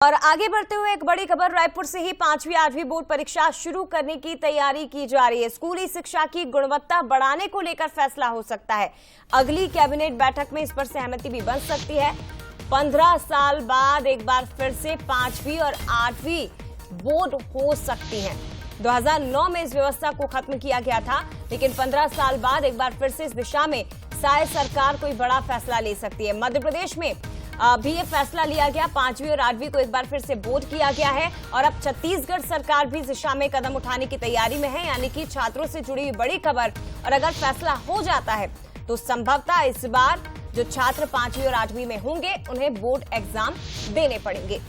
और आगे बढ़ते हुए एक बड़ी खबर, रायपुर से ही 5वीं 8वीं बोर्ड परीक्षा शुरू करने की तैयारी की जा रही है। स्कूली शिक्षा की गुणवत्ता बढ़ाने को लेकर फैसला हो सकता है। अगली कैबिनेट बैठक में इस पर सहमति भी बन सकती है। 15 साल बाद एक बार फिर से 5वीं और 8वीं बोर्ड हो सकती है। 2009 में इस व्यवस्था को खत्म किया गया था, लेकिन 15 साल बाद एक बार फिर से इस दिशा में शायद सरकार कोई बड़ा फैसला ले सकती है। मध्य प्रदेश में भी ये फैसला लिया गया, 5वीं और 8वीं को एक बार फिर से बोर्ड किया गया है और अब छत्तीसगढ़ सरकार भी इस दिशा में कदम उठाने की तैयारी में है, यानी कि छात्रों से जुड़ी हुई बड़ी खबर। और अगर फैसला हो जाता है तो संभवतः इस बार जो छात्र 5वीं और 8वीं में होंगे उन्हें बोर्ड एग्जाम देने पड़ेंगे।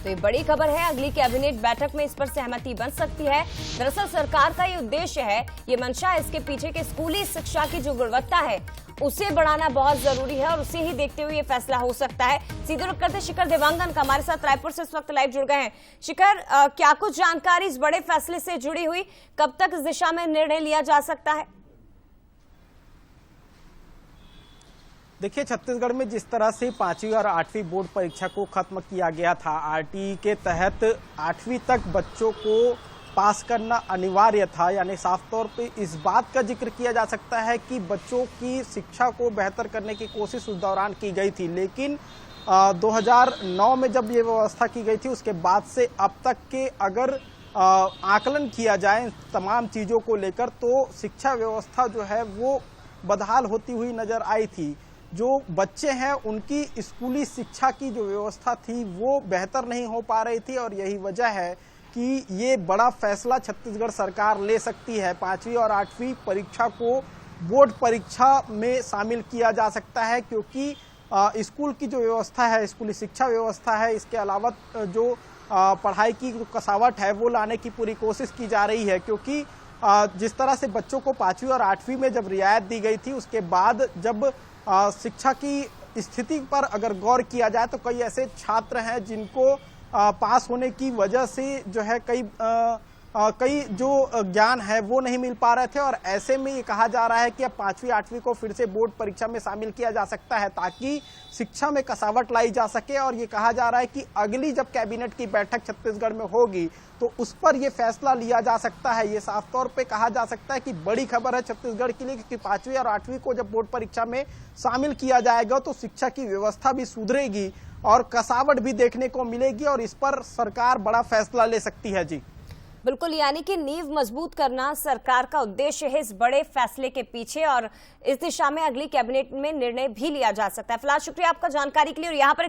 तो ये बड़ी खबर है, अगली कैबिनेट बैठक में इस पर सहमति बन सकती है। दरअसल सरकार का ये उद्देश्य है, ये मंशा है इसके पीछे कि स्कूली शिक्षा की जो गुणवत्ता है उसे बढ़ाना बहुत जरूरी है और उसे ही देखते हुए ये फैसला हो सकता है। सीधे रुक करते शिखर देवांगन का हमारे साथ रायपुर से इस वक्त लाइव जुड़ गए हैं। शिखर, क्या कुछ जानकारी इस बड़े फैसले से जुड़ी हुई, कब तक इस दिशा में निर्णय लिया जा सकता है? देखिए, छत्तीसगढ़ में जिस तरह से 5वीं और 8वीं बोर्ड परीक्षा को खत्म किया गया था, आरटीई के तहत 8वीं तक बच्चों को पास करना अनिवार्य था, यानी साफ तौर पे इस बात का जिक्र किया जा सकता है कि बच्चों की शिक्षा को बेहतर करने की कोशिश उस दौरान की गई थी। लेकिन 2009 में जब ये व्यवस्था की गई थी, उसके बाद से अब तक के अगर आकलन किया जाए तमाम चीज़ों को लेकर, तो शिक्षा व्यवस्था जो है वो बदहाल होती हुई नजर आई थी। जो बच्चे हैं उनकी स्कूली शिक्षा की जो व्यवस्था थी वो बेहतर नहीं हो पा रही थी और यही वजह है कि ये बड़ा फैसला छत्तीसगढ़ सरकार ले सकती है। 5वीं और 8वीं परीक्षा को बोर्ड परीक्षा में शामिल किया जा सकता है, क्योंकि स्कूल की जो व्यवस्था है, स्कूली शिक्षा व्यवस्था है, इसके अलावा जो पढ़ाई की जो कसावट है वो लाने की पूरी कोशिश की जा रही है। क्योंकि जिस तरह से बच्चों को 5वीं और 8वीं में जब रियायत दी गई थी, उसके बाद जब शिक्षा की स्थिति पर अगर गौर किया जाए तो कई ऐसे छात्र हैं जिनको पास होने की वजह से जो है कई जो ज्ञान है वो नहीं मिल पा रहे थे, और ऐसे में ये कहा जा रहा है कि अब 5वीं 8वीं को फिर से बोर्ड परीक्षा में शामिल किया जा सकता है ताकि शिक्षा में कसावट लाई जा सके। और ये कहा जा रहा है कि अगली जब कैबिनेट की बैठक छत्तीसगढ़ में होगी तो उस पर ये फैसला लिया जा सकता है। ये साफ तौर पे कहा जा सकता है कि बड़ी खबर है छत्तीसगढ़ के लिए, क्योंकि 5वीं और 8वीं को जब बोर्ड परीक्षा में शामिल किया जाएगा तो शिक्षा की व्यवस्था भी सुधरेगी और कसावट भी देखने को मिलेगी और इस पर सरकार बड़ा फैसला ले सकती है। जी बिल्कुल, यानी कि नींव मजबूत करना सरकार का उद्देश्य है इस बड़े फैसले के पीछे, और इस दिशा में अगली कैबिनेट में निर्णय भी लिया जा सकता है। फिलहाल शुक्रिया आपका जानकारी के लिए। और यहाँ पर